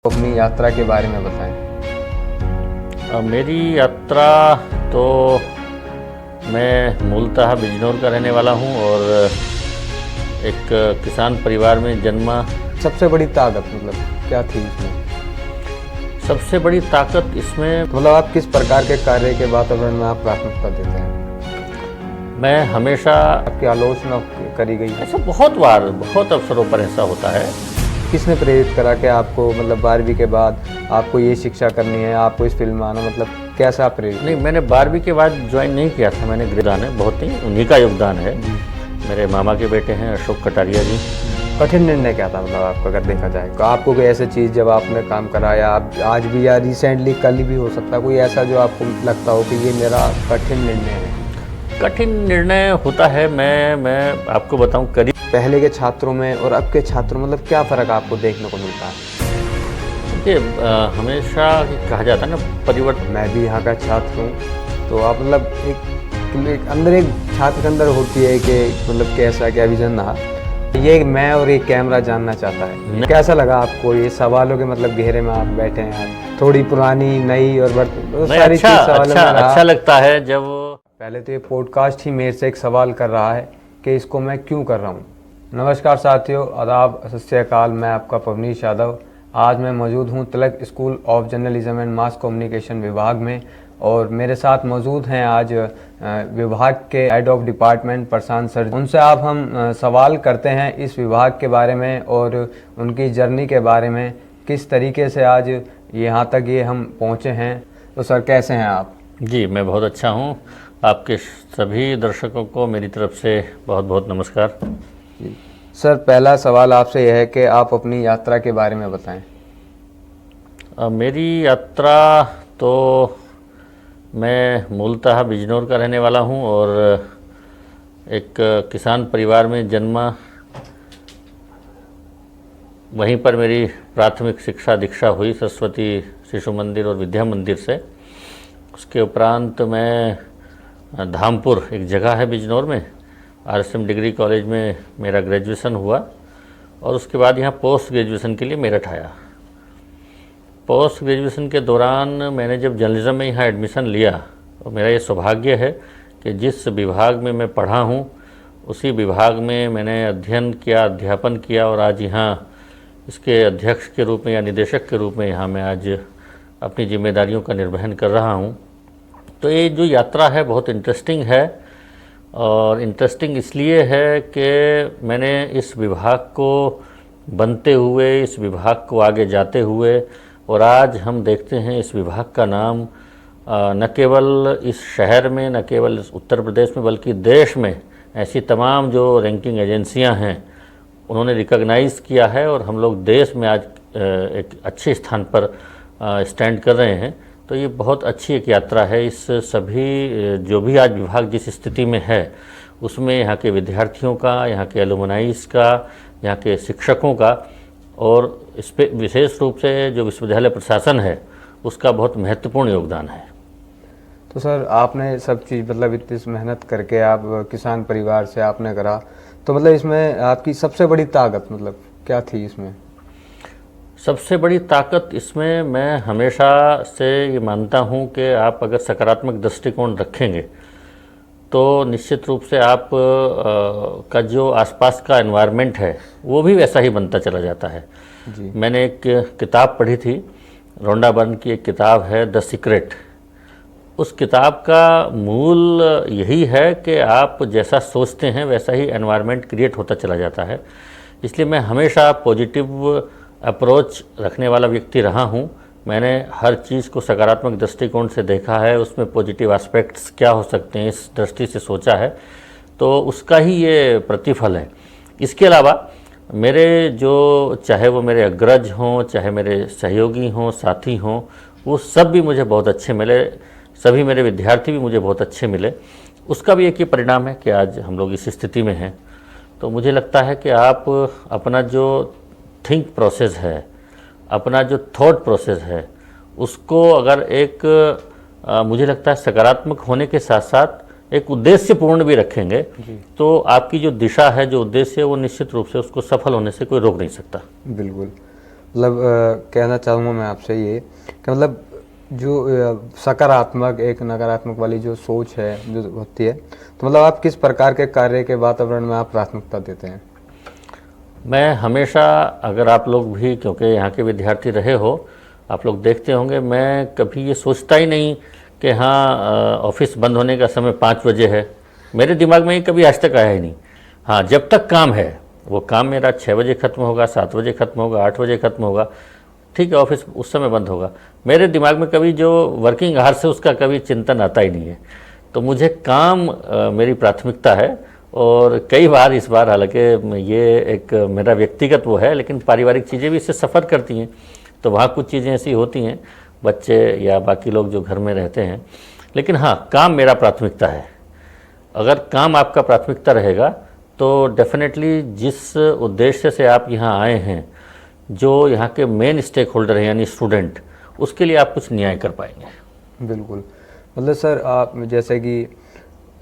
अपनी यात्रा के बारे में बताएं। मेरी यात्रा तो मैं मूलतः बिजनौर का रहने वाला हूं और एक किसान परिवार में जन्मा। सबसे बड़ी ताकत मतलब क्या थी इसमें? सबसे बड़ी ताकत इसमें मतलब आप किस प्रकार के कार्य के वातावरण में आप प्राथमिकता देते हैं? मैं हमेशा आपकी आलोचना करी गई है? ऐसा बहुत बार बहुत अवसरों पर ऐसा होता है। किसने प्रेरित करा कि आपको मतलब 12वीं के बाद आपको ये शिक्षा करनी है, आपको इस फील्ड में आना, मतलब कैसा प्रेरित? नहीं, मैंने 12वीं के बाद ज्वाइन नहीं किया था। मैंने योगदान है, बहुत ही उन्हीं का योगदान है। मेरे मामा के बेटे हैं अशोक कटारिया जी। कठिन निर्णय क्या था मतलब आपका, अगर देखा जाए तो आपको कोई ऐसी चीज़ जब आपने काम करा या आप आज भी या रिसेंटली कल भी हो सकता है कोई ऐसा जो आपको लगता हो कि ये मेरा कठिन निर्णय है? कठिन निर्णय होता है। मैं आपको बताऊं, करीब पहले के छात्रों में और अब के छात्रों मतलब क्या फ़र्क आपको देखने को मिलता है? देखिए, हमेशा कहा जाता है ना परिवर्तन। मैं भी यहाँ का छात्र हूँ, तो आप मतलब एक अंदर एक छात्र के अंदर होती है कि मतलब कैसा क्या विजन रहा, ये मैं और एक कैमरा जानना चाहता है। कैसा लगा आपको ये सवालों के मतलब घेरे में आप बैठे हैं, थोड़ी पुरानी नई और सारी चीज़ सवालों में रहा। अच्छा लगता है जब पहले तो ये पॉडकास्ट ही मेरे से एक सवाल कर रहा है कि इसको मैं क्यों कर रहा हूँ। नमस्कार साथियों, आदाब, सत श्री अकाल। मैं आपका पवनीश यादव। आज मैं मौजूद हूँ Tilak school of journalism and mass communication विभाग में, और मेरे साथ मौजूद हैं आज विभाग के head of department Prashant sir. उनसे आप हम सवाल करते हैं इस विभाग के बारे में और उनकी जर्नी के बारे में, किस तरीके से आज यहाँ तक ये हम पहुँचे हैं। तो सर कैसे हैं आप? जी, मैं बहुत अच्छा हूँ। आपके सभी दर्शकों को मेरी तरफ से बहुत बहुत नमस्कार। सर पहला सवाल आपसे यह है कि आप अपनी यात्रा के बारे में बताएं। मेरी यात्रा तो मैं मूलतः बिजनौर का रहने वाला हूं और एक किसान परिवार में जन्मा। वहीं पर मेरी प्राथमिक शिक्षा दीक्षा हुई सरस्वती शिशु मंदिर और विद्या मंदिर से। उसके उपरांत मैं धामपुर एक जगह है बिजनौर में, RSM डिग्री कॉलेज में मेरा ग्रेजुएशन हुआ और उसके बाद यहाँ पोस्ट ग्रेजुएशन के लिए मेरठ आया। पोस्ट ग्रेजुएशन के दौरान मैंने जब जर्नलिज्म में यहाँ एडमिशन लिया, तो मेरा ये सौभाग्य है कि जिस विभाग में मैं पढ़ा हूँ उसी विभाग में मैंने अध्ययन किया, अध्यापन किया और आज यहाँ इसके अध्यक्ष के रूप में या निदेशक के रूप में यहाँ मैं आज अपनी जिम्मेदारियों का निर्वहन कर रहा हूँ। तो ये जो यात्रा है बहुत इंटरेस्टिंग है, और इंटरेस्टिंग इसलिए है कि मैंने इस विभाग को बनते हुए, इस विभाग को आगे जाते हुए, और आज हम देखते हैं इस विभाग का नाम न केवल इस शहर में, न केवल इस उत्तर प्रदेश में, बल्कि देश में ऐसी तमाम जो रैंकिंग एजेंसियां हैं उन्होंने रिकॉग्नाइज़ किया है और हम लोग देश में आज एक अच्छे स्थान पर स्टैंड कर रहे हैं। तो ये बहुत अच्छी एक यात्रा है। इस सभी जो भी आज विभाग जिस स्थिति में है उसमें यहाँ के विद्यार्थियों का, यहाँ के एलुमनाइज का, यहाँ के शिक्षकों का, और इस पर विशेष रूप से जो विश्वविद्यालय प्रशासन है उसका बहुत महत्वपूर्ण योगदान है। तो सर आपने सब चीज़ मतलब इतनी मेहनत करके आप किसान परिवार से आपने करा, तो मतलब इसमें आपकी सबसे बड़ी ताकत मतलब क्या थी इसमें? सबसे बड़ी ताकत इसमें मैं हमेशा से ये मानता हूँ कि आप अगर सकारात्मक दृष्टिकोण रखेंगे तो निश्चित रूप से आप का जो आसपास का एनवायरनमेंट है वो भी वैसा ही बनता चला जाता है जी। मैंने एक किताब पढ़ी थी, रोंडा बर्न की एक किताब है द सीक्रेट। उस किताब का मूल यही है कि आप जैसा सोचते हैं वैसा ही एनवायरनमेंट क्रिएट होता चला जाता है। इसलिए मैं हमेशा पॉजिटिव अप्रोच रखने वाला व्यक्ति रहा हूँ। मैंने हर चीज़ को सकारात्मक दृष्टिकोण से देखा है, उसमें पॉजिटिव एस्पेक्ट्स क्या हो सकते हैं इस दृष्टि से सोचा है, तो उसका ही ये प्रतिफल है। इसके अलावा मेरे जो, चाहे वो मेरे अग्रज हों, चाहे मेरे सहयोगी हों, साथी हों, वो सब भी मुझे बहुत अच्छे मिले, सभी मेरे विद्यार्थी भी मुझे बहुत अच्छे मिले। उसका भी एक ही परिणाम है कि आज हम लोग इस स्थिति में हैं। तो मुझे लगता है कि आप अपना जो थिंक प्रोसेस है, अपना जो थॉट प्रोसेस है, उसको अगर एक मुझे लगता है सकारात्मक होने के साथ साथ एक उद्देश्यपूर्ण भी रखेंगे तो आपकी जो दिशा है, जो उद्देश्य है, वो निश्चित रूप से उसको सफल होने से कोई रोक नहीं सकता। बिल्कुल। मतलब कहना चाहूँगा मैं आपसे ये कि मतलब जो सकारात्मक एक नकारात्मक वाली जो सोच है जो होती है, तो मतलब आप किस प्रकार के कार्य के वातावरण में आप प्राथमिकता देते हैं? मैं हमेशा, अगर आप लोग भी क्योंकि यहाँ के विद्यार्थी रहे हो, आप लोग देखते होंगे, मैं कभी ये सोचता ही नहीं कि हाँ ऑफिस बंद होने का समय 5 बजे है। मेरे दिमाग में ये कभी आज तक आया ही नहीं। हाँ, जब तक काम है, वो काम मेरा 6 बजे ख़त्म होगा, 7 बजे ख़त्म होगा, 8 बजे ख़त्म होगा, ठीक है, ऑफिस उस समय बंद होगा। मेरे दिमाग में कभी जो वर्किंग आवर्स है उसका कभी चिंतन आता ही नहीं है। तो मुझे काम मेरी प्राथमिकता है। और कई बार इस बार, हालांकि ये एक मेरा व्यक्तिगत वो है, लेकिन पारिवारिक चीज़ें भी इससे सफ़र करती हैं। तो वहाँ कुछ चीज़ें ऐसी होती हैं, बच्चे या बाकी लोग जो घर में रहते हैं, लेकिन हाँ, काम मेरा प्राथमिकता है। अगर काम आपका प्राथमिकता रहेगा तो डेफिनेटली जिस उद्देश्य से आप यहाँ आए हैं, जो यहाँ के मेन स्टेक होल्डर हैं यानी स्टूडेंट, उसके लिए आप कुछ न्याय कर पाएंगे। बिल्कुल। मतलब सर, आप जैसे कि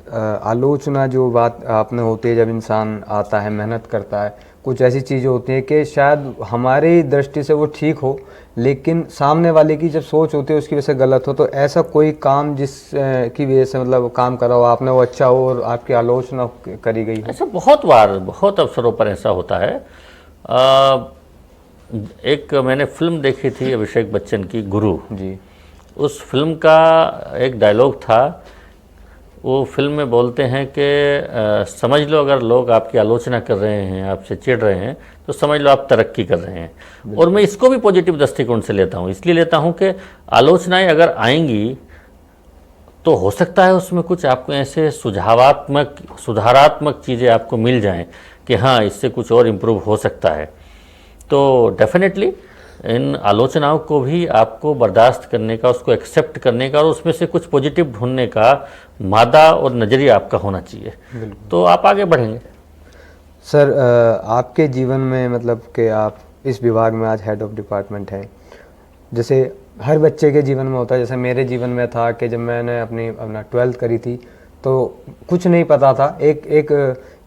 आलोचना जो बात आपने होती है, जब इंसान आता है मेहनत करता है, कुछ ऐसी चीज़ें होती हैं कि शायद हमारी दृष्टि से वो ठीक हो, लेकिन सामने वाले की जब सोच होती है उसकी वजह से गलत हो। तो ऐसा कोई काम जिस की वजह से मतलब काम करा हो आपने, वो अच्छा हो और आपकी आलोचना करी गई हो? ऐसा बहुत बार, बहुत अवसरों पर ऐसा होता है। एक मैंने फिल्म देखी थी अभिषेक बच्चन की, गुरु जी। उस फिल्म का एक डायलॉग था। वो फिल्म में बोलते हैं कि समझ लो अगर लोग आपकी आलोचना कर रहे हैं, आपसे चिढ़ रहे हैं, तो समझ लो आप तरक्की कर रहे हैं। और मैं इसको भी पॉजिटिव दृष्टिकोण से लेता हूँ। इसलिए लेता हूँ कि आलोचनाएं अगर आएंगी तो हो सकता है उसमें कुछ आपको ऐसे सुझावात्मक, सुधारात्मक चीज़ें आपको मिल जाएं कि हाँ, इससे कुछ और इम्प्रूव हो सकता है। तो डेफिनेटली इन आलोचनाओं को भी आपको बर्दाश्त करने का, उसको एक्सेप्ट करने का और उसमें से कुछ पॉजिटिव ढूंढने का मादा और नज़रिया आपका होना चाहिए, तो आप आगे बढ़ेंगे। सर, आपके जीवन में मतलब कि आप इस विभाग में आज हेड ऑफ डिपार्टमेंट हैं, जैसे हर बच्चे के जीवन में होता है, जैसे मेरे जीवन में था कि जब मैंने अपना 12th करी थी तो कुछ नहीं पता था।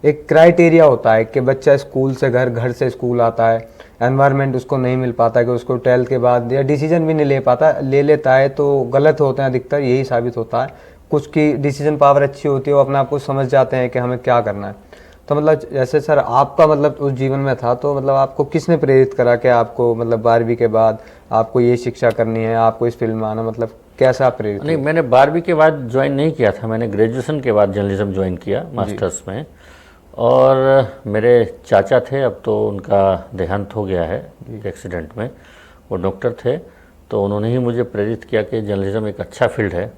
एक क्राइटेरिया होता है कि बच्चा स्कूल से घर, घर से स्कूल आता है, एनवायरनमेंट उसको नहीं मिल पाता कि उसको 12th के बाद, या डिसीजन भी नहीं ले पाता, ले लेता है तो गलत होते हैं अधिकतर, यही साबित होता है। कुछ की डिसीजन पावर अच्छी होती है, वो अपने आप को समझ जाते हैं कि हमें क्या करना है। तो मतलब जैसे सर आपका मतलब उस जीवन में था, तो मतलब आपको किसने प्रेरित करा कि आपको मतलब 12वीं के बाद आपको ये शिक्षा करनी है, आपको इस फील्ड में आना, मतलब कैसा प्रेरित? नहीं, मैंने 12वीं के बाद ज्वाइन नहीं किया था, मैंने ग्रेजुएशन के बाद जर्नलिज्म ज्वाइन किया मास्टर्स में। और मेरे चाचा थे, अब तो उनका देहांत हो गया है एक एक्सीडेंट में, वो डॉक्टर थे, तो उन्होंने ही मुझे प्रेरित किया कि जर्नलिज्म एक अच्छा फील्ड है।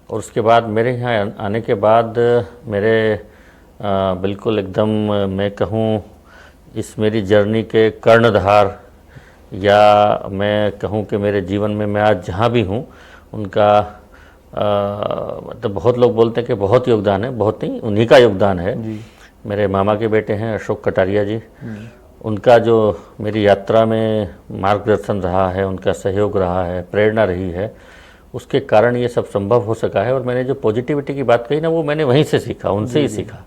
और उसके बाद मेरे यहाँ आने के बाद मेरे बिल्कुल एकदम, मैं कहूँ इस मेरी जर्नी के कर्णधार, या मैं कहूँ कि मेरे जीवन में मैं आज जहाँ भी हूँ उनका मतलब बहुत लोग बोलते हैं कि बहुत योगदान है, बहुत नहीं, उन्हीं का योगदान है। मेरे मामा के बेटे हैं अशोक कटारिया जी, उनका जो मेरी यात्रा में मार्गदर्शन रहा है, उनका सहयोग रहा है, प्रेरणा रही है, उसके कारण ये सब संभव हो सका है। और मैंने जो पॉजिटिविटी की बात कही ना, वो मैंने वहीं से सीखा, उनसे ही सीखा।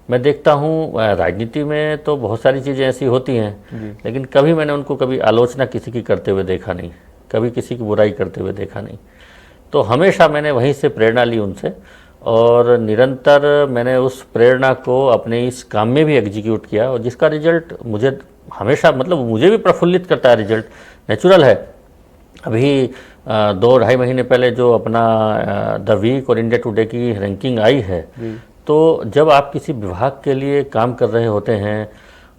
मैं देखता हूँ राजनीति में तो बहुत सारी चीज़ें ऐसी होती हैं, लेकिन कभी मैंने उनको कभी आलोचना किसी की करते हुए देखा नहीं, कभी किसी की बुराई करते हुए देखा नहीं। तो हमेशा मैंने वहीं से प्रेरणा ली उनसे, और निरंतर मैंने उस प्रेरणा को अपने इस काम में भी एग्जीक्यूट किया, और जिसका रिजल्ट मुझे हमेशा, मतलब मुझे भी प्रफुल्लित करता है। रिजल्ट नेचुरल है। अभी 2-2.5 महीने पहले जो अपना द वीक और इंडिया टुडे की रैंकिंग आई है, तो जब आप किसी विभाग के लिए काम कर रहे होते हैं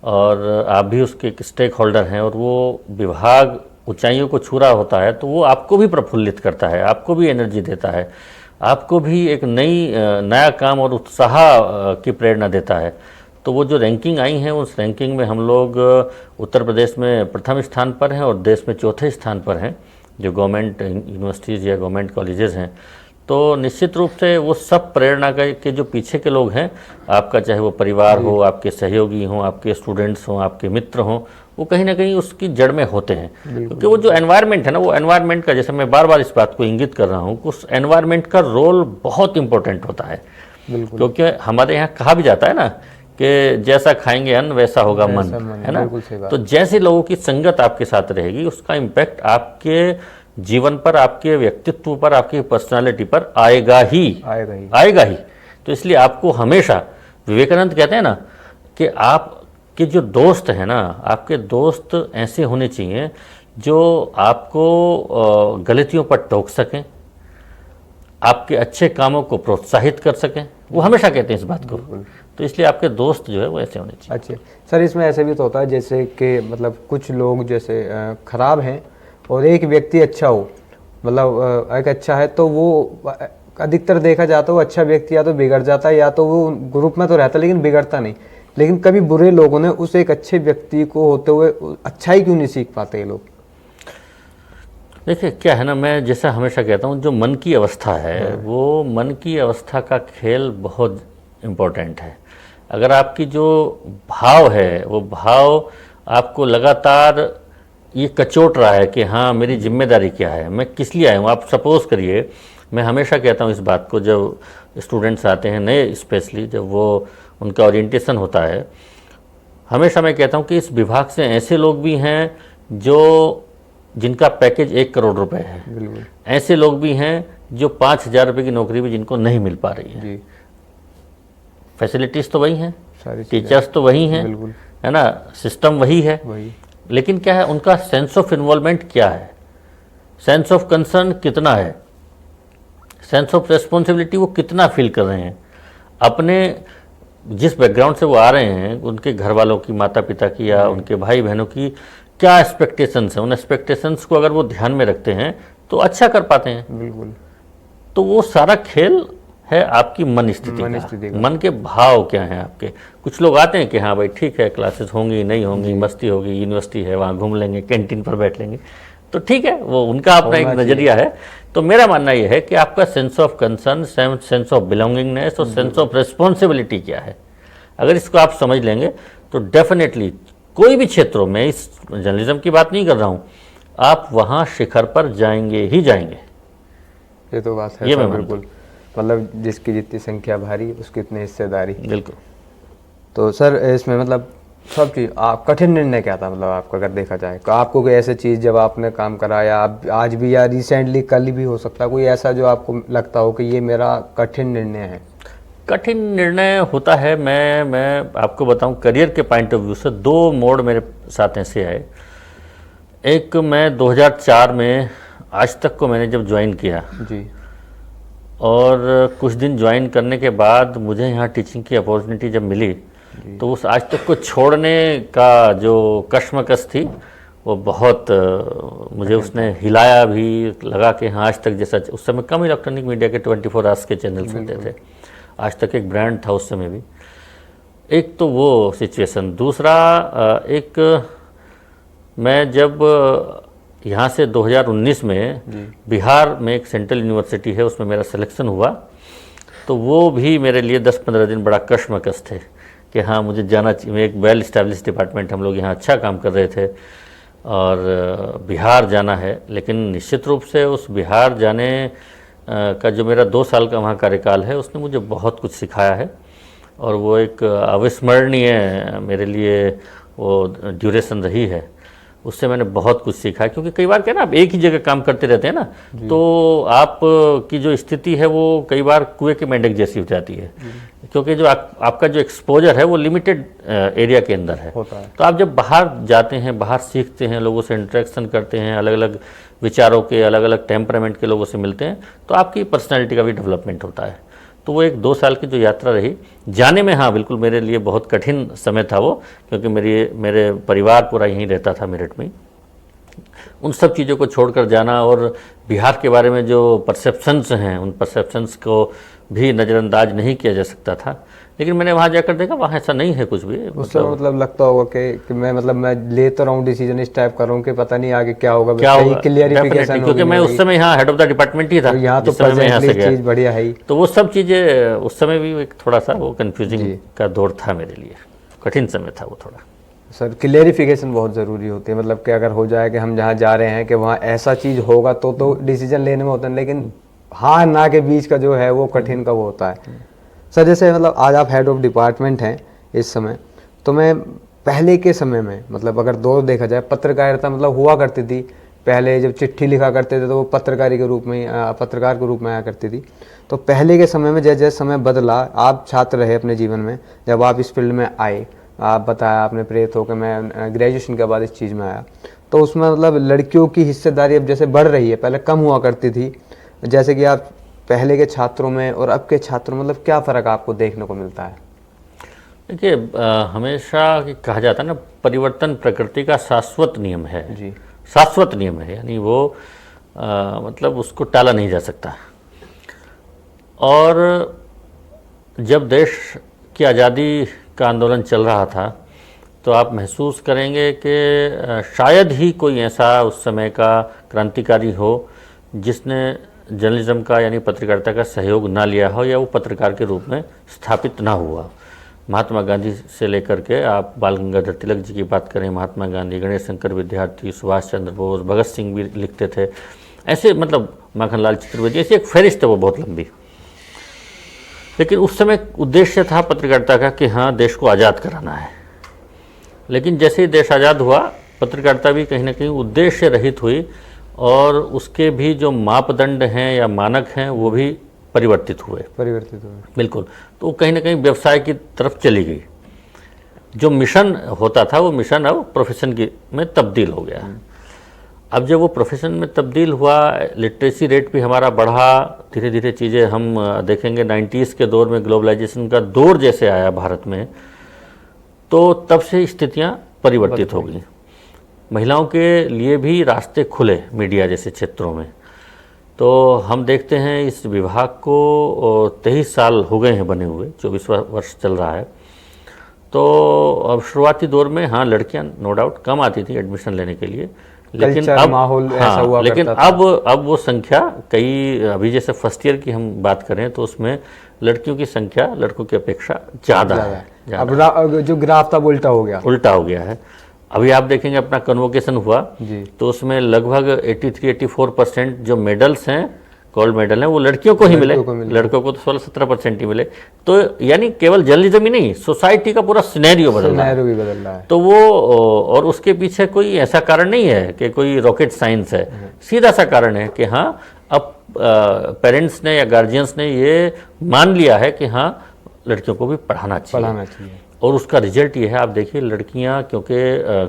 और आप भी उसके स्टेक होल्डर हैं, और वो विभाग ऊंचाइयों को छू रहा होता है, तो वो आपको भी प्रफुल्लित करता है, आपको भी एनर्जी देता है, आपको भी एक नया काम और उत्साह की प्रेरणा देता है। तो वो जो रैंकिंग आई है, उस रैंकिंग में हम लोग उत्तर प्रदेश में प्रथम स्थान पर हैं और देश में चौथे स्थान पर हैं, जो गवर्नमेंट यूनिवर्सिटीज़ या गवर्नमेंट कॉलेजेस हैं। तो निश्चित रूप से वो सब प्रेरणा के जो पीछे के लोग हैं, आपका चाहे वो परिवार हो, आपके सहयोगी हों, आपके स्टूडेंट्स हों, आपके मित्र हों, वो कहीं ना कहीं उसकी जड़ में होते हैं। क्योंकि वो जो एनवायरनमेंट है ना, वो एनवायरनमेंट का, जैसे मैं बार बार इस बात को इंगित कर रहा हूँ, उस एनवायरनमेंट का रोल बहुत इंपॉर्टेंट होता है। क्योंकि हमारे यहाँ कहा भी जाता है ना कि जैसा खाएंगे अन्न वैसा होगा मन, है ना। बिल्कुल सही बात। तो जैसे लोगों की संगत आपके साथ रहेगी उसका इम्पैक्ट आपके जीवन पर, आपके व्यक्तित्व पर, आपकी पर्सनालिटी पर आएगा ही। आएगा ही। तो इसलिए आपको हमेशा, विवेकानंद कहते हैं ना कि आपके जो दोस्त हैं ना, आपके दोस्त ऐसे होने चाहिए जो आपको गलतियों पर टोक सकें, आपके अच्छे कामों को प्रोत्साहित कर सकें। वो हमेशा कहते हैं इस बात को। तो इसलिए आपके दोस्त जो है वो ऐसे होने चाहिए। अच्छे सर, इसमें ऐसे भी तो होता है जैसे कि मतलब कुछ लोग जैसे खराब हैं और एक व्यक्ति अच्छा हो, मतलब एक अच्छा है तो वो अधिकतर देखा जाता है वो अच्छा व्यक्ति या तो बिगड़ जाता है या तो वो ग्रुप में तो रहता है लेकिन बिगड़ता नहीं। लेकिन कभी बुरे लोगों ने उस एक अच्छे व्यक्ति को होते हुए अच्छाई क्यों नहीं सीख पाते ये लोग? देखिए क्या है ना, मैं जैसा हमेशा कहता हूँ, जो मन की अवस्था है वो मन की अवस्था का खेल बहुत इम्पोर्टेंट है। अगर आपकी जो भाव है वो भाव आपको लगातार ये कचोट रहा है कि हाँ मेरी जिम्मेदारी क्या है, मैं किस लिए आया हूँ। आप सपोज करिए, मैं हमेशा कहता हूँ इस बात को, जब स्टूडेंट्स आते हैं नए, स्पेशली जब वो उनका ओरिएंटेशन होता है, हमेशा मैं कहता हूँ कि इस विभाग से ऐसे लोग भी हैं जो जिनका पैकेज 1 करोड़ रुपए है, ऐसे लोग भी हैं जो 5,000 रुपये की नौकरी भी जिनको नहीं मिल पा रही है। फैसिलिटीज़ तो वही हैं, टीचर्स तो वही हैं, है ना, सिस्टम वही है, लेकिन क्या है उनका सेंस ऑफ इन्वॉल्वमेंट क्या है, सेंस ऑफ कंसर्न कितना है, सेंस ऑफ रेस्पॉन्सिबिलिटी वो कितना फील कर रहे हैं, अपने जिस बैकग्राउंड से वो आ रहे हैं उनके घर वालों की, माता पिता की या उनके भाई बहनों की क्या एक्सपेक्टेशंस हैं, उन एक्सपेक्टेशंस को अगर वो ध्यान में रखते हैं तो अच्छा कर पाते हैं। बिल्कुल। तो वो सारा खेल है आपकी मन स्थिति का, मन के भाव क्या हैं आपके। कुछ लोग आते हैं कि हाँ भाई ठीक है, क्लासेस होंगी नहीं होंगी, मस्ती होगी, यूनिवर्सिटी है वहाँ घूम लेंगे, कैंटीन पर बैठ लेंगे, तो ठीक है, वो उनका अपना एक नज़रिया है। तो मेरा मानना ये है कि आपका sense of concern, sense of belongingness और सेंस ऑफ रिस्पॉन्सिबिलिटी क्या है, अगर इसको आप समझ लेंगे तो डेफिनेटली कोई भी क्षेत्रों में, इस जर्नलिज्म की बात नहीं कर रहा हूँ, आप वहाँ शिखर पर जाएंगे ही जाएंगे। ये तो बात है, ये मैं बिल्कुल, मतलब जिसकी जितनी संख्या भारी उसकी इतनी हिस्सेदारी। बिल्कुल। तो सर इसमें मतलब सब चीज़ आप कठिन निर्णय क्या था, मतलब आपका अगर देखा जाए तो आपको कोई ऐसी चीज़ जब आपने काम करा या आप आज भी या रिसेंटली कल भी हो सकता है कोई ऐसा जो आपको लगता हो कि ये मेरा कठिन निर्णय है? कठिन निर्णय होता है, मैं आपको बताऊं, करियर के पॉइंट ऑफ व्यू से 2 मोड़ मेरे साथ ऐसे आए। एक, मैं 2004 में आज तक को मैंने जब ज्वाइन किया जी, और कुछ दिन ज्वाइन करने के बाद मुझे यहाँ टीचिंग की अपॉर्चुनिटी जब मिली तो उस आज तक को छोड़ने का जो कश्मकश थी वो बहुत मुझे उसने हिलाया भी, लगा कि हाँ आज तक जैसा, उस समय कम इलेक्ट्रॉनिक मीडिया के 24 आवर्स के चैनल्स होते थे, आज तक एक ब्रांड था उस समय भी। एक तो वो सिचुएशन, दूसरा एक, मैं जब यहाँ से 2019 में बिहार में एक सेंट्रल यूनिवर्सिटी है उसमें मेरा सिलेक्शन हुआ, तो वो भी मेरे लिए 10-15 दिन बड़ा कश्मकश थे कि हाँ मुझे जाना चाहिए। एक वेल इस्टेब्लिश डिपार्टमेंट, हम लोग यहाँ अच्छा काम कर रहे थे और बिहार जाना है, लेकिन निश्चित रूप से उस बिहार जाने का जो मेरा 2 साल का वहाँ कार्यकाल है उसने मुझे बहुत कुछ सिखाया है और वो एक अविस्मरणीय मेरे लिए वो ड्यूरेशन रही है। उससे मैंने बहुत कुछ सीखा, क्योंकि कई बार क्या ना, आप एक ही जगह काम करते रहते हैं ना, तो आप की जो स्थिति है वो कई बार कुएं के मेंढक जैसी हो जाती है, क्योंकि जो आपका जो एक्सपोजर है वो लिमिटेड एरिया के अंदर है। तो आप जब बाहर जाते हैं, बाहर सीखते हैं, लोगों से इंटरेक्शन करते हैं, अलग अलग विचारों के, अलग अलग टेम्परामेंट के लोगों से मिलते हैं, तो आपकी पर्सनैलिटी का भी डेवलपमेंट होता है। तो वो एक 2 साल की जो यात्रा रही, जाने में हाँ बिल्कुल मेरे लिए बहुत कठिन समय था वो, क्योंकि मेरे परिवार पूरा यहीं रहता था मेरठ में। उन सब चीज़ों को छोड़कर जाना और बिहार के बारे में जो परसेप्शंस हैं उन परसेप्शंस को भी नज़रअंदाज नहीं किया जा सकता था, लेकिन मैंने वहाँ जाकर देखा वहाँ ऐसा नहीं है कुछ भी। उससे मतलब लगता होगा कि मैं ले तो रहा हूँ डिसीजन इस टाइप कर रहा हूँ कि पता नहीं आगे क्या होगा, क्लियरिफिकेशन, क्योंकि मैं उस समय यहाँ हेड ऑफ द डिपार्टमेंट ही था, यहाँ तो चीज़ बढ़िया है। तो वो सब चीज़ें उस समय भी एक थोड़ा सा वो कन्फ्यूजिंग का दौर था मेरे लिए, कठिन समय था वो थोड़ा। सर क्लियरिफिकेशन बहुत ज़रूरी होती है, मतलब कि अगर हो जाए कि हम जहाँ जा रहे हैं कि वहाँ ऐसा चीज़ होगा तो डिसीजन लेने में होता है, लेकिन हाँ ना के बीच का जो है वो कठिन का वो होता है। सर जैसे मतलब आज आप हेड ऑफ डिपार्टमेंट हैं, इस समय, तो मैं पहले के समय में मतलब अगर दौर देखा जाए, पत्रकारिता मतलब हुआ करती थी। पहले जब चिट्ठी लिखा करते थे तो वो पत्रकारी के रूप में पत्रकार के रूप में आया करती थी। तो पहले के समय में जैसे जैसे समय बदला, आप छात्र रहे अपने जीवन में, जब आप इस फील्ड में आए, आप बताया आपने प्रेरित होकर मैं ग्रेजुएशन के बाद इस चीज़ में आया, तो उसमें मतलब लड़कियों की हिस्सेदारी अब जैसे बढ़ रही है, पहले कम हुआ करती थी। जैसे कि आप पहले के छात्रों में और अब के छात्रों में मतलब क्या फ़र्क आपको देखने को मिलता है? देखिए, हमेशा कहा जाता है ना, परिवर्तन प्रकृति का शाश्वत नियम है जी। शाश्वत नियम है, यानी वो मतलब उसको टाला नहीं जा सकता। और जब देश की आज़ादी का आंदोलन चल रहा था तो आप महसूस करेंगे कि शायद ही कोई ऐसा उस समय का क्रांतिकारी हो जिसने जर्नलिज्म का यानी पत्रकारिता का सहयोग ना लिया हो या वो पत्रकार के रूप में स्थापित ना हुआ। महात्मा गांधी से लेकर के आप बाल गंगाधर तिलक जी की बात करें, महात्मा गांधी, गणेश शंकर विद्यार्थी, सुभाष चंद्र बोस, भगत सिंह भी लिखते थे, ऐसे मतलब माखनलाल चतुर्वेदी, ऐसी एक फहरिस्त है वो बहुत लंबी। लेकिन उस समय उद्देश्य था पत्रकारिता का कि हाँ, देश को आज़ाद कराना है। लेकिन जैसे ही देश आज़ाद हुआ, पत्रकारिता भी कहीं ना कहीं उद्देश्य रहित हुई और उसके भी जो मापदंड हैं या मानक हैं वो भी परिवर्तित हुए। बिल्कुल। तो कहीं ना कहीं व्यवसाय की तरफ चली गई। जो मिशन होता था वो मिशन अब प्रोफेशन में तब्दील हो गया। अब जब वो प्रोफेशन में तब्दील हुआ, लिटरेसी रेट भी हमारा बढ़ा, धीरे धीरे चीज़ें हम देखेंगे 90s के दौर में ग्लोबलाइजेशन का दौर जैसे आया भारत में, तो तब से स्थितियां परिवर्तित हो गई। महिलाओं के लिए भी रास्ते खुले मीडिया जैसे क्षेत्रों में। तो हम देखते हैं इस विभाग को 23 साल हो गए हैं बने हुए, 24वां वर्ष चल रहा है। तो अब शुरुआती दौर में हाँ, लड़कियां नो डाउट कम आती थी एडमिशन लेने के लिए, लेकिन अब माहौल ऐसा हुआ लेकिन करता था। अब वो संख्या कई, अभी जैसे फर्स्ट ईयर की हम बात करें तो उसमें लड़कियों की संख्या लड़कों की अपेक्षा ज़्यादा है। अब जो ग्राफ था वो उल्टा हो गया है। अभी आप देखेंगे अपना कन्वोकेशन हुआ जी, तो उसमें लगभग 83-84% जो मेडल्स हैं, गोल्ड मेडल हैं, वो लड़कियों को ही मिले। लड़कों को तो 16-17% ही मिले। तो यानी केवल जर्नलिज्म ही नहीं, सोसाइटी का पूरा सिनेरियो बदल रहा है। तो वो, और उसके पीछे कोई ऐसा कारण नहीं है कि कोई रॉकेट साइंस है, सीधा सा कारण है कि हाँ, अब पेरेंट्स ने या गार्जियंस ने ये मान लिया है कि हाँ, लड़कियों को भी पढ़ाना चाहिए। और उसका रिजल्ट ये है, आप देखिए लड़कियां क्योंकि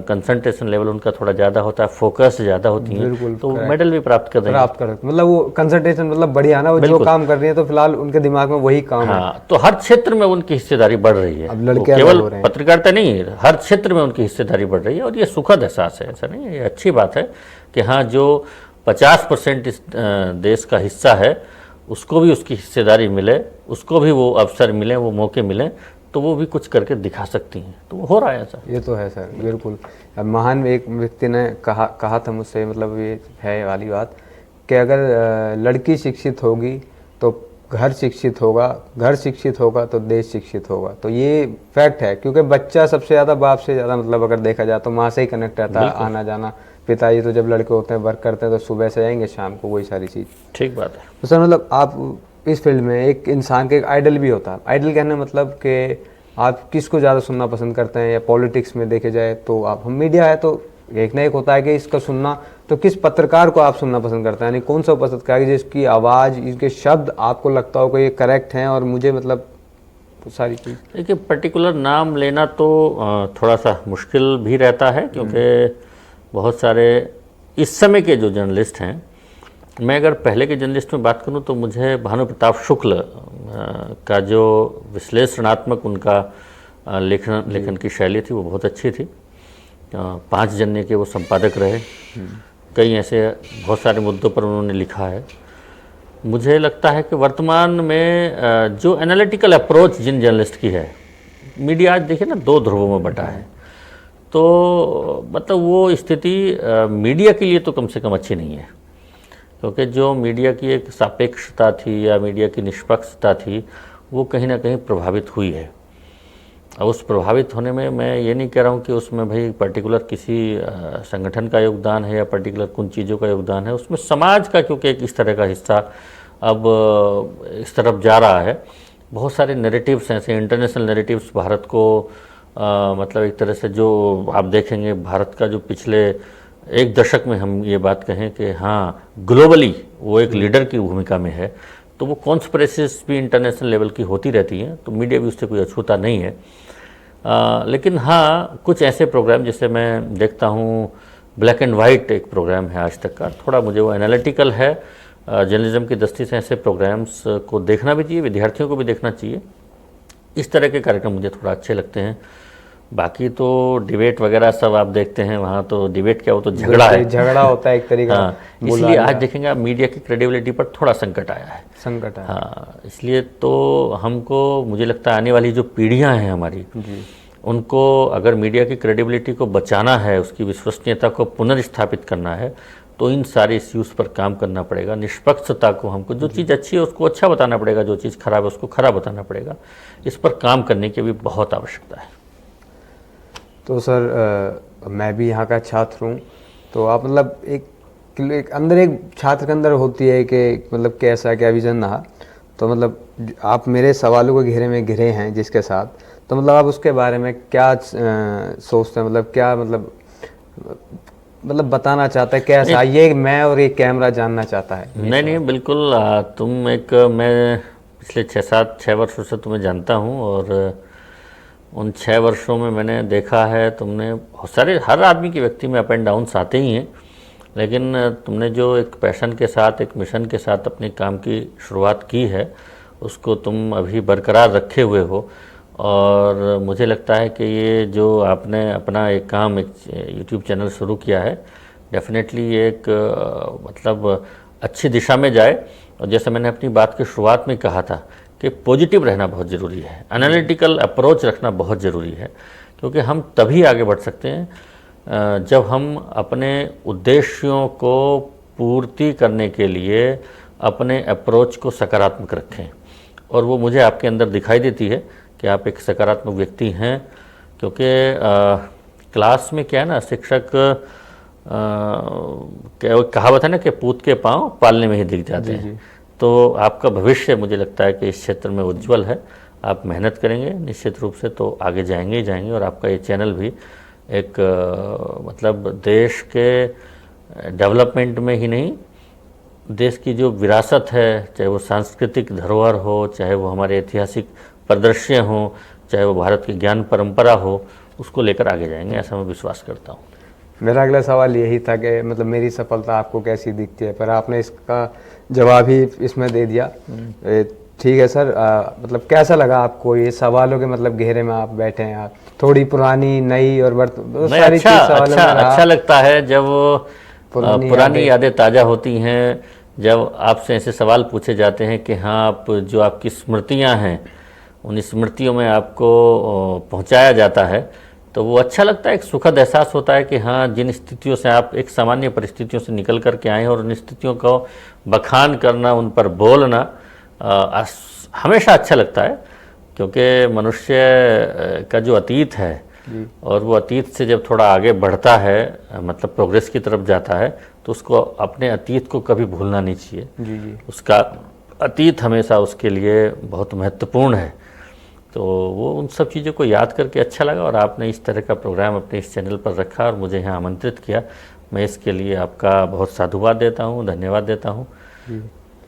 कंसंट्रेशन लेवल उनका थोड़ा ज़्यादा होता है, फोकस ज़्यादा होती हैं, तो मेडल भी प्राप्त कर रही हैं। मतलब वो कंसंट्रेशन मतलब बढ़िया ना, वो जो काम कर रही है तो फिलहाल उनके दिमाग में वही काम है। तो हर क्षेत्र में उनकी हिस्सेदारी बढ़ रही है। अब लड़कियां केवल पत्रकारिता नहीं, हर क्षेत्र में उनकी हिस्सेदारी बढ़ रही है और ये सुखद एहसास है। ऐसा नहीं है, ये अच्छी बात है कि हाँ, जो 50% इस देश का हिस्सा है उसको भी उसकी हिस्सेदारी मिले, उसको भी वो अवसर मिले, वो मौके मिले, तो वो भी कुछ करके दिखा सकती हैं। तो वो हो रहा है ऐसा। ये तो है सर, बिल्कुल। महान एक व्यक्ति ने कहा था मुझसे, मतलब ये है वाली बात कि अगर लड़की शिक्षित होगी तो घर शिक्षित होगा, घर शिक्षित होगा तो देश शिक्षित होगा। तो ये फैक्ट है, क्योंकि बच्चा सबसे ज़्यादा बाप से ज़्यादा मतलब अगर देखा जाए तो माँ से ही कनेक्ट रहता है, आना जाना। पिताजी तो जब लड़के होते हैं वर्क करते हैं तो सुबह से जाएंगे शाम को, वही सारी चीज़। ठीक बात है। तो सर मतलब आप इस फील्ड में एक इंसान के एक आइडल भी होता है। आइडल कहने मतलब कि आप किसको ज़्यादा सुनना पसंद करते हैं, या पॉलिटिक्स में देखे जाए तो आप, हम मीडिया है तो एक ना एक होता है कि इसका सुनना, तो किस पत्रकार को आप सुनना पसंद करते हैं, यानी कौन सा पसंद करेंगे जिसकी आवाज़, इसके शब्द आपको लगता हो कि ये करेक्ट हैं और मुझे मतलब सारी चीज़। देखिए, पर्टिकुलर नाम लेना तो थोड़ा सा मुश्किल भी रहता है, क्योंकि बहुत सारे इस समय के जो जर्नलिस्ट हैं, मैं अगर पहले के जर्नलिस्ट में बात करूं तो मुझे भानु प्रताप शुक्ल का जो विश्लेषणात्मक उनका लेखन की शैली थी वो बहुत अच्छी थी। 5 जन्य के वो संपादक रहे, कई ऐसे बहुत सारे मुद्दों पर उन्होंने लिखा है। मुझे लगता है कि वर्तमान में जो एनालिटिकल अप्रोच जिन जर्नलिस्ट की है, मीडिया आज देखिए ना 2 ध्रुवों में बटा है, तो मतलब वो स्थिति मीडिया के लिए तो कम से कम अच्छी नहीं है, क्योंकि जो मीडिया की एक सापेक्षता थी या मीडिया की निष्पक्षता थी वो कहीं ना कहीं प्रभावित हुई है। और उस प्रभावित होने में मैं ये नहीं कह रहा हूँ कि उसमें भाई पर्टिकुलर किसी संगठन का योगदान है या पर्टिकुलर कुछ चीज़ों का योगदान है, उसमें समाज का, क्योंकि एक इस तरह का हिस्सा अब इस तरफ जा रहा है बहुत सारे नैरेटिव्स हैं, ऐसे इंटरनेशनल नैरेटिव्स भारत को मतलब एक तरह से जो आप देखेंगे भारत का जो पिछले एक दशक में हम ये बात कहें कि हाँ ग्लोबली वो एक लीडर की भूमिका में है, तो वो कॉन्स्पिरेसीज भी इंटरनेशनल लेवल की होती रहती हैं, तो मीडिया भी उससे कोई अछूता नहीं है। लेकिन हाँ कुछ ऐसे प्रोग्राम जैसे मैं देखता हूँ, ब्लैक एंड वाइट एक प्रोग्राम है आज तक का, थोड़ा मुझे वो एनालिटिकल है, जर्नलिज्म की दृष्टि से ऐसे प्रोग्राम्स को देखना भी चाहिए, विद्यार्थियों को भी देखना चाहिए। इस तरह के कार्यक्रम मुझे थोड़ा अच्छे लगते हैं। बाकी तो डिबेट वगैरह सब आप देखते हैं, वहाँ तो डिबेट क्या, वो तो झगड़ा है, झगड़ा होता है एक तरीका। हाँ, इसलिए आज देखेंगे आप मीडिया की क्रेडिबिलिटी पर थोड़ा संकट आया है, संकट है। हाँ, इसलिए तो हमको मुझे लगता है आने वाली जो पीढ़ियाँ हैं हमारी जी, उनको अगर मीडिया की क्रेडिबिलिटी को बचाना है, उसकी विश्वसनीयता को पुनर्स्थापित करना है, तो इन सारे इश्यूज़ पर काम करना पड़ेगा। निष्पक्षता को हमको, जो चीज़ अच्छी है उसको अच्छा बताना पड़ेगा, जो चीज़ खराब है उसको खराब बताना पड़ेगा। इस पर काम करने की भी बहुत आवश्यकता है। तो सर मैं भी यहाँ का छात्र हूँ, तो आप मतलब एक अंदर एक छात्र के अंदर होती है कि मतलब कैसा क्या विज़न रहा, तो मतलब आप मेरे सवालों को घेरे में घिरे हैं जिसके साथ, तो मतलब आप उसके बारे में क्या सोचते हैं, मतलब क्या मतलब बताना चाहता है कैसा, ये मैं और ये कैमरा जानना चाहता है। नहीं बिल्कुल, तुम एक, मैं पिछले 6 वर्षों से तुम्हें जानता हूँ और उन 6 वर्षों में मैंने देखा है तुमने बहुत सारे, हर आदमी के व्यक्ति में अप एंड डाउन्स आते ही हैं, लेकिन तुमने जो एक पैशन के साथ, एक मिशन के साथ अपने काम की शुरुआत की है उसको तुम अभी बरकरार रखे हुए हो। और मुझे लगता है कि ये जो आपने अपना एक काम, एक यूट्यूब चैनल शुरू किया है, डेफिनेटली ये एक मतलब अच्छी दिशा में जाए। और जैसे मैंने अपनी बात की शुरुआत में कहा था कि पॉजिटिव रहना बहुत ज़रूरी है, एनालिटिकल अप्रोच रखना बहुत ज़रूरी है, क्योंकि हम तभी आगे बढ़ सकते हैं जब हम अपने उद्देश्यों को पूर्ति करने के लिए अपने अप्रोच को सकारात्मक रखें। और वो मुझे आपके अंदर दिखाई देती है कि आप एक सकारात्मक व्यक्ति हैं, क्योंकि क्लास में क्या है ना, शिक्षक कहावत है ना कि पूत के पाँव पालने में ही दिख जाते हैं। तो आपका भविष्य मुझे लगता है कि इस क्षेत्र में उज्जवल है। आप मेहनत करेंगे निश्चित रूप से तो आगे जाएंगे ही जाएंगे। और आपका ये चैनल भी एक मतलब देश के डेवलपमेंट में ही नहीं, देश की जो विरासत है, चाहे वो सांस्कृतिक धरोहर हो, चाहे वो हमारे ऐतिहासिक परिदृश्य हो, चाहे वो भारत की ज्ञान परंपरा हो, उसको लेकर आगे जाएंगे, ऐसा मैं विश्वास करता हूँ। मेरा अगला सवाल यही था कि मतलब मेरी सफलता आपको कैसी दिखती है, पर आपने इसका जवाब ही इसमें दे दिया। ठीक है सर, मतलब कैसा लगा आपको ये सवालों के मतलब घेरे में आप बैठे हैं, आप थोड़ी पुरानी नई और सारी चीज अच्छा लगता है जब पुरानी यादें ताज़ा होती हैं, जब आपसे ऐसे सवाल पूछे जाते हैं कि हाँ आप जो आपकी स्मृतियाँ हैं उन स्मृतियों में आपको पहुँचाया जाता है, तो वो अच्छा लगता है। एक सुखद एहसास होता है कि हाँ जिन स्थितियों से आप एक सामान्य परिस्थितियों से निकल कर के आए हैं और उन स्थितियों को बखान करना, उन पर बोलना हमेशा अच्छा लगता है, क्योंकि मनुष्य का जो अतीत है और वो अतीत से जब थोड़ा आगे बढ़ता है, मतलब प्रोग्रेस की तरफ जाता है, तो उसको अपने अतीत को कभी भूलना नहीं चाहिए। जी। उसका अतीत हमेशा उसके लिए बहुत महत्वपूर्ण है। तो वो उन सब चीज़ों को याद करके अच्छा लगा और आपने इस तरह का प्रोग्राम अपने इस चैनल पर रखा और मुझे यहाँ आमंत्रित किया। मैं इसके लिए आपका बहुत साधुवाद देता हूँ, धन्यवाद देता हूँ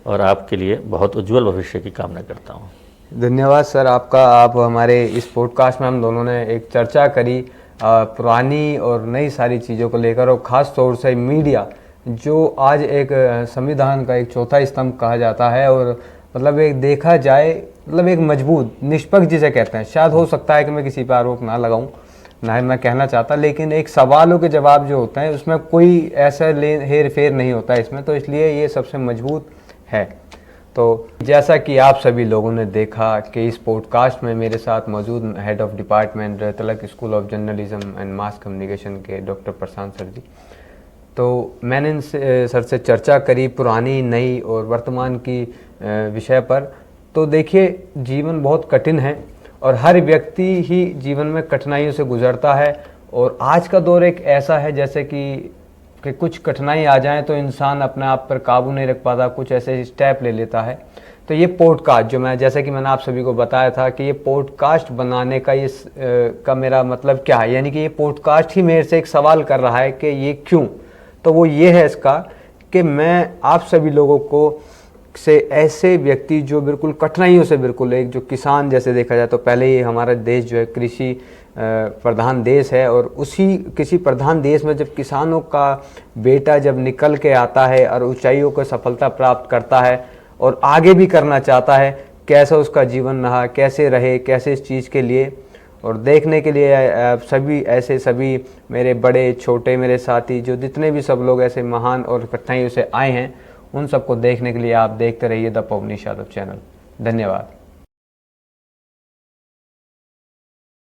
और आपके लिए बहुत उज्जवल भविष्य की कामना करता हूँ। धन्यवाद सर आपका। आप हमारे इस पॉडकास्ट में हम दोनों ने एक चर्चा करी पुरानी और नई सारी चीज़ों को लेकर, और ख़ास तौर से मीडिया जो आज एक संविधान का एक चौथा स्तंभ कहा जाता है, और मतलब एक देखा जाए मतलब एक मजबूत निष्पक्ष जिसे कहते हैं, शायद हो सकता है कि मैं किसी पर आरोप ना लगाऊं, ना ही मैं कहना चाहता, लेकिन एक सवालों के जवाब जो होते हैं उसमें कोई ऐसा हेर फेर नहीं होता है इसमें, तो इसलिए ये सबसे मजबूत है। तो जैसा कि आप सभी लोगों ने देखा कि इस पॉडकास्ट में मेरे साथ मौजूद head of department Tilak school of journalism and mass communication के डॉक्टर प्रशांत सर जी। तो मैंने इनसे सर से चर्चा करी पुरानी, नई और वर्तमान की विषय पर। तो देखिए जीवन बहुत कठिन है और हर व्यक्ति ही जीवन में कठिनाइयों से गुजरता है, और आज का दौर एक ऐसा है जैसे कि कुछ कठिनाई आ जाए तो इंसान अपने आप पर काबू नहीं रख पाता, कुछ ऐसे स्टेप ले लेता है। तो ये पॉडकास्ट जो मैं, जैसे कि मैंने आप सभी को बताया था कि ये पॉडकास्ट बनाने का का मेरा मतलब क्या है, यानी कि ये पॉडकास्ट ही मेरे से एक सवाल कर रहा है कि ये क्यों। तो वो ये है इसका कि मैं आप सभी लोगों को से ऐसे व्यक्ति जो बिल्कुल कठिनाइयों से, बिल्कुल एक जो किसान, जैसे देखा जाए तो पहले ही हमारा देश जो है कृषि प्रधान देश है, और उसी कृषि प्रधान देश में जब किसानों का बेटा जब निकल के आता है और ऊंचाइयों को सफलता प्राप्त करता है और आगे भी करना चाहता है, कैसा उसका जीवन रहा, कैसे रहे, कैसे इस चीज़ के लिए, और देखने के लिए सभी ऐसे सभी मेरे बड़े छोटे मेरे साथी जो जितने भी सब लोग ऐसे महान और कठिनाइयों से आए हैं, उन सबको देखने के लिए आप देखते रहिए द पवनीश यादव चैनल। धन्यवाद।